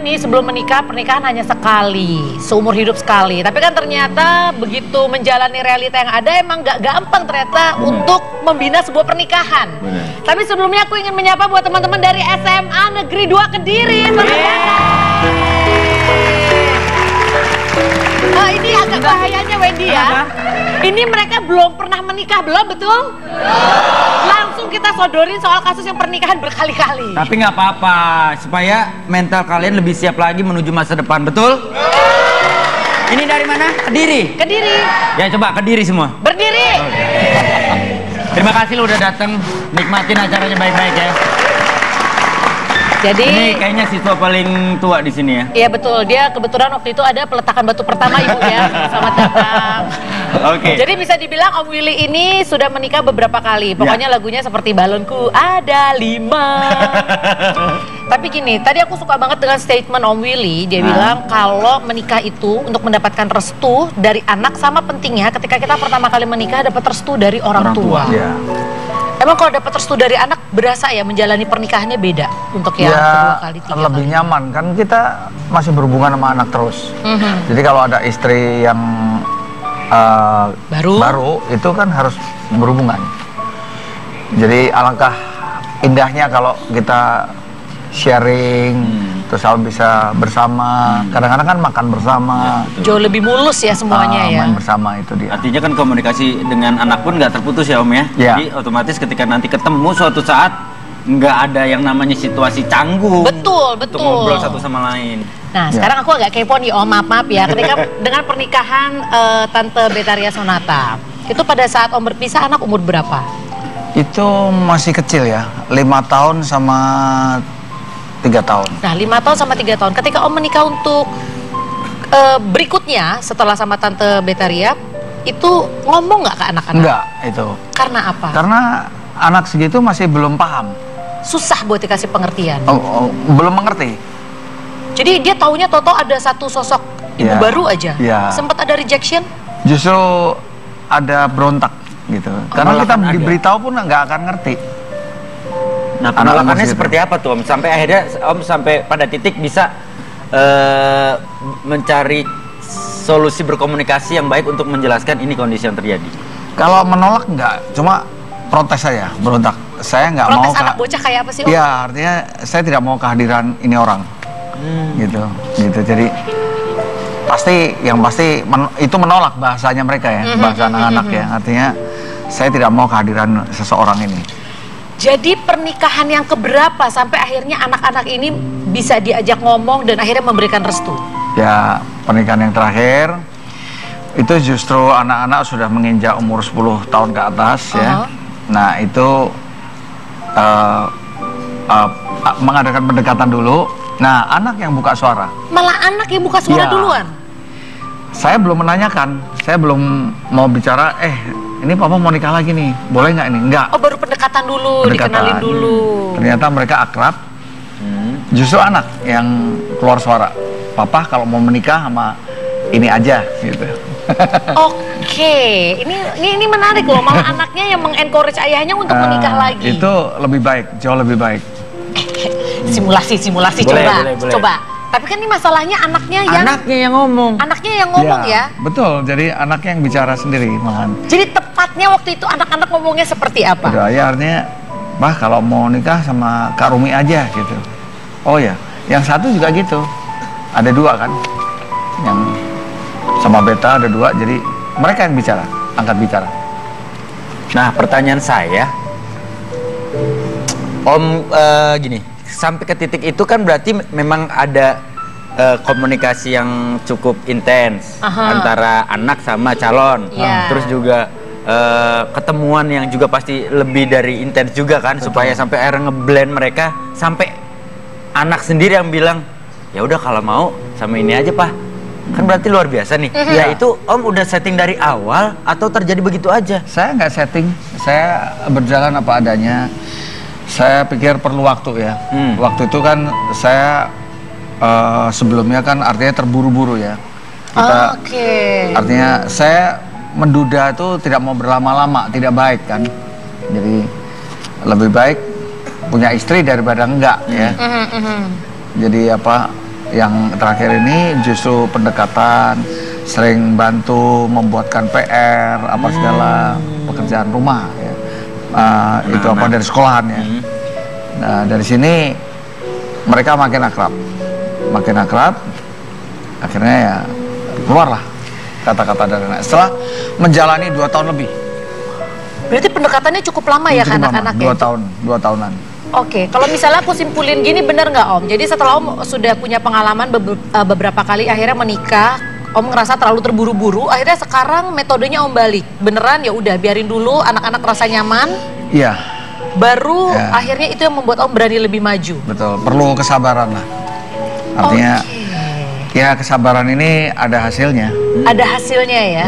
nih sebelum menikah, pernikahan hanya sekali, seumur hidup sekali. Tapi kan ternyata begitu menjalani realita yang ada emang gak gampang ternyata untuk membina sebuah pernikahan. Tapi sebelumnya aku ingin menyapa buat teman-teman dari SMA Negeri 2 Kediri. Oh, ini agak bahayanya Wendy ya. Ini mereka belum pernah menikah, belum betul? Langsung kita sodorin soal kasus yang pernikahan berkali-kali. Tapi nggak apa-apa, supaya mental kalian lebih siap lagi menuju masa depan, betul? Ini dari mana? Kediri? Kediri. Ya coba Kediri semua. Berdiri. Terima kasih lo udah datang, nikmatin acaranya baik-baik ya. Jadi ini kayaknya siswa paling tua di sini ya. Iya betul, dia kebetulan waktu itu ada peletakan batu pertama ibu ya. Selamat datang. Oke. Jadi bisa dibilang Om Willy ini sudah menikah beberapa kali. Pokoknya lagunya seperti balonku ada 5. Tapi gini, tadi aku suka banget dengan statement Om Willy. Dia bilang kalau menikah itu untuk mendapatkan restu dari anak, sama pentingnya ketika kita pertama kali menikah dapat restu dari orang tua. Ya. Emang kalau dapat restu dari anak berasa ya menjalani pernikahannya beda untuk yang kedua kali, tiga lebih kali. nyaman kan, kita masih berhubungan sama anak terus. Jadi kalau ada istri yang baru itu kan harus berhubungan. Jadi alangkah indahnya kalau kita sharing, terus kalau bisa bersama. Kadang-kadang kan makan bersama. Jauh lebih mulus ya semuanya ya. Main bersama itu dia. Artinya kan komunikasi dengan anak pun nggak terputus ya Om ya. Jadi otomatis ketika nanti ketemu suatu saat nggak ada yang namanya situasi canggung. Betul, betul. Untuk ngobrol satu sama lain. Nah sekarang aku agak kepo nih Om, maaf ya. Ketika dengan pernikahan Tante Betaria Sonata, itu pada saat Om berpisah anak umur berapa? Itu masih kecil ya, 5 tahun sama 3 tahun. Nah 5 tahun sama 3 tahun. Ketika Om menikah untuk berikutnya setelah sama Tante Betaria, itu ngomong nggak ke anak-anak? Enggak, itu. Karena apa? Karena anak segitu masih belum paham. Susah buat dikasih pengertian. Belum mengerti. Jadi dia taunya Toto ada satu sosok ibu baru aja. Sempat ada rejection? Justru ada berontak gitu. Karena kita diberitahu pun nggak akan ngerti. Nah penolakannya seperti apa tuh Om? Sampai akhirnya Om sampai pada titik bisa mencari solusi berkomunikasi yang baik untuk menjelaskan ini kondisi yang terjadi. Kalau menolak nggak, cuma protes saja, berontak. Saya nggak mau. Protes anak bocah kayak apa sih Om? Iya, artinya saya tidak mau kehadiran ini orang. Gitu. Jadi pasti itu menolak bahasanya mereka ya, bahasa anak-anak ya. Artinya saya tidak mau kehadiran seseorang ini. Jadi pernikahan yang keberapa sampai akhirnya anak-anak ini bisa diajak ngomong dan akhirnya memberikan restu? Ya, pernikahan yang terakhir itu justru anak-anak sudah menginjak umur 10 tahun ke atas ya. Nah itu mengadakan pendekatan dulu. Nah anak yang buka suara. Malah anak yang buka suara duluan? Saya belum menanyakan, saya belum mau bicara, ini papa mau nikah lagi nih, boleh nggak ini? Enggak. Oh baru pendekatan dulu, dikenalin dulu. Ternyata mereka akrab. Justru anak yang keluar suara, papa kalau mau menikah sama ini aja gitu. Oke, ini menarik loh, malah anaknya yang mengencourage ayahnya untuk menikah lagi. Itu lebih baik, jauh lebih baik. Simulasi coba. Tapi kan ini masalahnya anaknya yang ngomong. Anaknya yang ngomong ya. Betul, jadi anaknya yang bicara sendiri malahan. Jadi tepatnya waktu itu anak-anak ngomongnya seperti apa? Udah ya artinya, bah kalau mau nikah sama Kak Rumi aja gitu. Oh ya, yang satu juga gitu. Ada 2 kan, yang sama Beta ada 2, jadi mereka yang bicara, angkat bicara. Nah pertanyaan saya, Om gini, sampai ke titik itu kan berarti memang ada komunikasi yang cukup intens antara anak sama calon. Terus juga ketemuan yang juga pasti lebih dari intens juga kan. Supaya sampai akhirnya ngeblend mereka, sampai anak sendiri yang bilang ya udah kalau mau sama ini aja Pak. Kan berarti luar biasa nih. Ya itu Om udah setting dari awal atau terjadi begitu aja? Saya nggak setting, saya berjalan apa adanya. Saya pikir perlu waktu ya. Waktu itu kan saya sebelumnya kan artinya terburu-buru ya. Artinya saya menduda itu tidak mau berlama-lama, tidak baik kan. Jadi lebih baik punya istri daripada enggak ya. Jadi yang terakhir ini justru pendekatan, sering bantu membuatkan PR apa segala pekerjaan rumah ya. Itu apa dari sekolahan ya. Nah dari sini mereka makin akrab, akhirnya ya keluarlah kata-kata dari anak. Setelah menjalani 2 tahun lebih. Berarti pendekatannya cukup lama ya ke anak-anak ya? 2 tahunan. Oke, kalau misalnya aku simpulin gini, bener nggak Om? Jadi setelah Om sudah punya pengalaman beberapa kali akhirnya menikah, Om ngerasa terlalu terburu-buru, akhirnya sekarang metodenya Om balik. Beneran ya udah biarin dulu anak-anak rasa nyaman. Iya. Baru akhirnya itu yang membuat Om berani lebih maju. Betul, perlu kesabaran lah. Artinya ya kesabaran ini ada hasilnya. Ada hasilnya ya.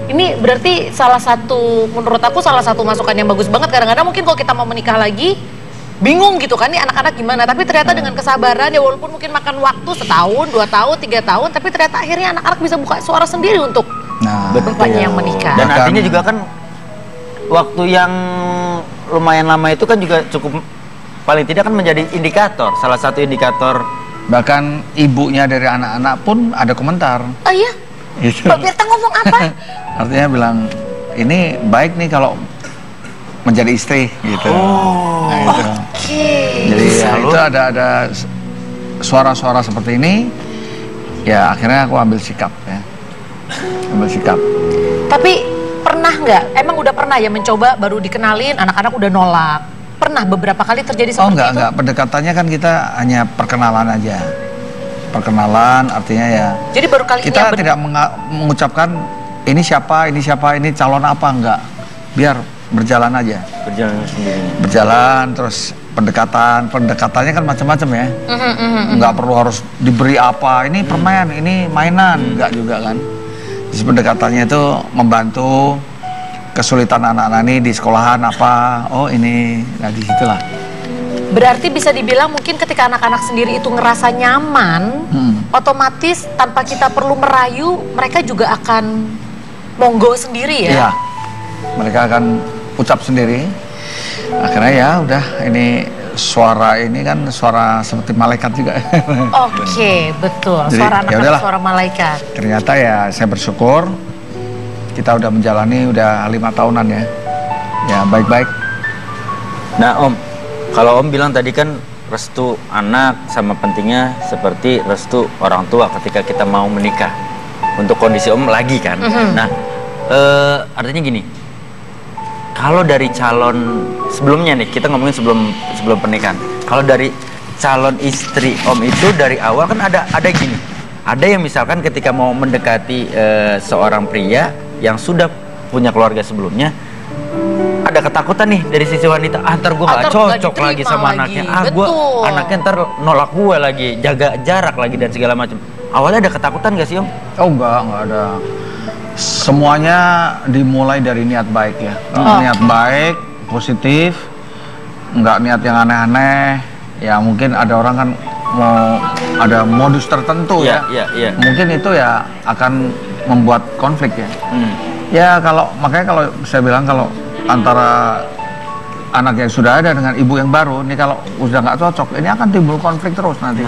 Ini berarti salah satu, menurut aku salah satu masukan yang bagus banget. Kadang-kadang mungkin kalau kita mau menikah lagi, bingung gitu kan, nih anak-anak gimana. Tapi ternyata dengan kesabaran ya, walaupun mungkin makan waktu 1 tahun, 2 tahun, 3 tahun, tapi ternyata akhirnya anak-anak bisa buka suara sendiri untuk bapaknya yang menikah. Dan artinya juga kan waktu yang lumayan lama itu kan juga cukup, paling tidak kan menjadi indikator, salah satu indikator. Bahkan ibunya dari anak-anak pun ada komentar. Oh iya? Gitu. Mbak Berta ngomong apa? Artinya bilang, ini baik nih kalau menjadi istri gitu. Nah, itu. Jadi ya, itu ada suara-suara seperti ini. Ya akhirnya aku ambil sikap ya. Tapi pernah nggak? Emang udah pernah ya mencoba baru dikenalin anak-anak udah nolak? Pernah beberapa kali terjadi seperti itu? Enggak. Pendekatannya kan kita hanya perkenalan aja. Perkenalan artinya ya. Jadi baru kali kita tidak mengucapkan ini siapa, ini calon apa, enggak. Biar berjalan aja. Berjalan sendiri. Berjalan terus pendekatannya kan macam-macam ya. Enggak perlu harus diberi apa, ini permen, ini mainan, enggak juga kan. Jadi pendekatannya itu membantu kesulitan anak-anak ini di sekolahan apa, oh ini, nah disitulah. Berarti bisa dibilang mungkin ketika anak-anak sendiri itu ngerasa nyaman, otomatis tanpa kita perlu merayu, mereka juga akan monggo sendiri ya? Iya, mereka akan ucap sendiri. Akhirnya ya udah, ini suara ini kan suara seperti malaikat juga. Oke, betul. Jadi, suara anak-anak suara malaikat. Ternyata ya saya bersyukur kita udah menjalani udah 5 tahunan ya. Ya baik-baik. Nah Om, kalau Om bilang tadi kan restu anak sama pentingnya seperti restu orang tua ketika kita mau menikah. Untuk kondisi Om lagi kan. Nah, artinya gini. Kalau dari calon sebelumnya nih, kita ngomongin sebelum pernikahan. Kalau dari calon istri Om itu dari awal kan ada gini. Ada yang misalkan ketika mau mendekati seorang pria yang sudah punya keluarga sebelumnya, ada ketakutan nih dari sisi wanita, ntar gue gak cocok lagi sama anaknya, anaknya ntar nolak gue lagi, jaga jarak lagi dan segala macam. Awalnya ada ketakutan gak sih Om? Oh enggak ada. Semuanya dimulai dari niat baik ya. Niat baik, positif, enggak niat yang aneh-aneh. Ya mungkin ada orang kan mau ada modus tertentu ya. Mungkin itu ya akan membuat konflik ya. Ya makanya kalau saya bilang kalau antara anak yang sudah ada dengan ibu yang baru, ini kalau udah nggak cocok, ini akan timbul konflik terus nanti,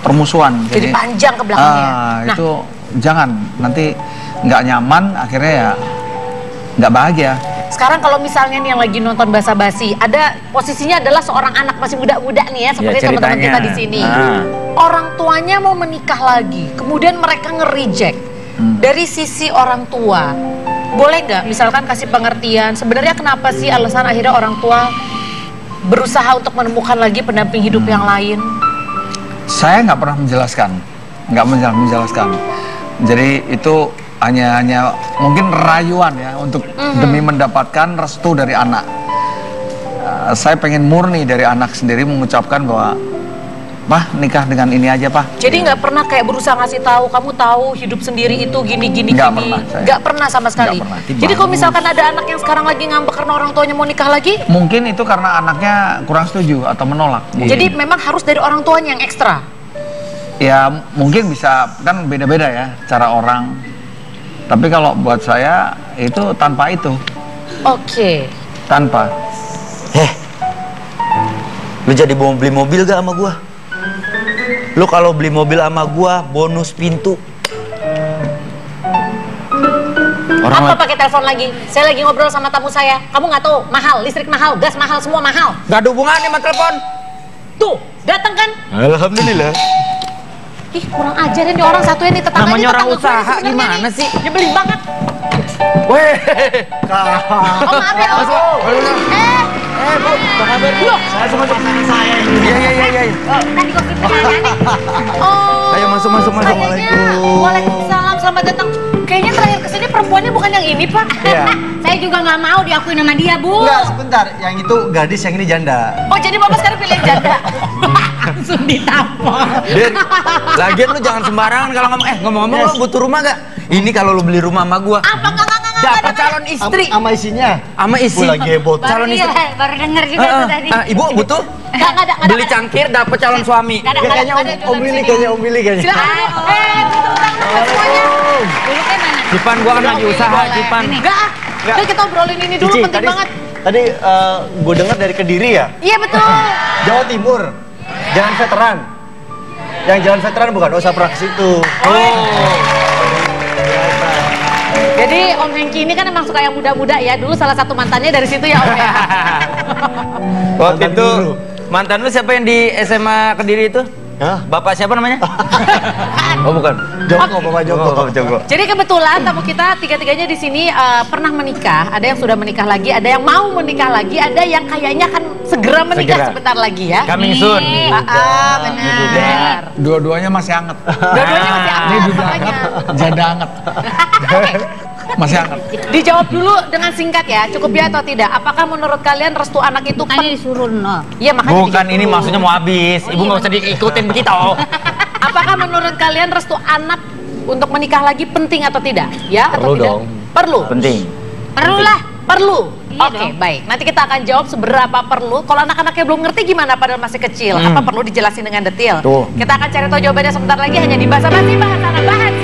permusuhan. Jadi panjang ke belakangnya. Itu jangan, nanti nggak nyaman, akhirnya ya nggak bahagia. Sekarang kalau misalnya nih yang lagi nonton Basa Basi, ada posisinya adalah seorang anak masih muda-muda nih ya, seperti teman-teman kita di sini. Orang tuanya mau menikah lagi, kemudian mereka nge-reject. Dari sisi orang tua, boleh nggak misalkan kasih pengertian sebenarnya kenapa sih alasan akhirnya orang tua berusaha untuk menemukan lagi pendamping hidup yang lain? Saya nggak pernah menjelaskan, menjelaskan. Jadi itu hanya mungkin rayuan ya untuk demi mendapatkan restu dari anak. Saya pengen murni dari anak sendiri mengucapkan bahwa Pak, nikah dengan ini aja, Pak. Jadi nggak pernah kayak berusaha ngasih tahu, kamu tahu hidup sendiri itu gini. Nggak pernah sama sekali. Jadi kalau misalkan ada anak yang sekarang lagi ngambek karena orang tuanya mau nikah lagi, mungkin itu karena anaknya kurang setuju atau menolak. Jadi memang harus dari orang tuanya yang ekstra. Ya mungkin bisa, kan beda-beda ya cara orang. Tapi kalau buat saya itu tanpa itu. Oke. Tanpa. Lu jadi mau beli mobil gak sama gua? Lu kalau beli mobil sama gua bonus pintu. Apa pakai telepon lagi? Saya lagi ngobrol sama tamu saya. Kamu nggak tahu mahal, listrik mahal, gas mahal, semua mahal. Gak ada hubungannya sama telepon. Tuh, datang kan? Alhamdulillah. Ih, kurang ajar nih orang satunya nih tetangganya. Namanya orang tetangga usaha gue gimana sih? Nyebelin banget. Weh. Oh maaf ya, Om. Bu, apa kabar? Saya cuma teman saya ini. Iya. Tadi kok kita nanya. Oh. Ayo masuk. Assalamualaikum. Waalaikumsalam, selamat datang. Kayaknya terakhir kesini perempuannya bukan yang ini, Pak. Iya. Saya juga nggak mau diakui nama dia, Bu. Enggak, sebentar. Yang itu gadis, yang ini janda. Oh, jadi Bapak sekarang pilih yang janda. Langsung ditampol. Din, lagian lu jangan sembarangan kalau ngomong. Ngomong-ngomong lu butuh rumah gak? Ini kalau lu beli rumah sama gua. Apa enggak. Dapat calon istri. Sama isinya. Sama isi. Lagi heboh. Calon istri. Baru denger juga tuh tadi. Ibu butuh? Enggak ada. Beli cangkir dapat calon suami. Kayaknya Om Billy kayaknya. Silakan. Tepuk tangan semuanya. Dulu kan mana? Cipan, gua kan lagi usaha, Cipan. Enggak. Udah kita obrolin ini dulu, penting banget. Tadi gue dengar dari Kediri ya? Iya betul. Jawa Timur, Jalan Veteran. Yang Jalan Veteran bukan, usah pernah ke situ. Jadi Om Hengki ini kan emang suka yang muda-muda ya. Dulu salah satu mantannya dari situ ya Om ya. Waktu itu mantan lu siapa yang di SMA Kediri itu? Hah? Bapak siapa namanya? Oh bukan. Joko, Bapak Joko. Joko. Jadi kebetulan tamu kita tiga-tiganya di sini pernah menikah. Ada yang sudah menikah lagi, ada yang mau menikah lagi, ada yang kayaknya akan segera menikah sebentar lagi ya. Coming soon. Benar. Dua-duanya masih hangat. Dua-duanya masih Ini hangat, juga makanya. hangat, janda hangat. Masih hangat. Dijawab dulu dengan singkat ya, cukup ya atau tidak? Apakah menurut kalian restu anak itu Kan ini disuruh no. Iya makanya Bukan, dijawab ini dulu. maksudnya mau habis. Ibu nggak usah diikutin begitu. Apakah menurut kalian restu anak untuk menikah lagi penting atau tidak? Ya atau Perlu tidak? dong. Perlu. Penting. Perlu lah. Perlu. Iya Oke, dong. baik. Nanti kita akan jawab seberapa perlu. Kalau anak-anaknya belum ngerti gimana padahal masih kecil, apa perlu dijelasin dengan detail? Tuh. Kita akan cari tahu jawabannya sebentar lagi hanya di Bahasa Basi Bahasa Anak Bahas.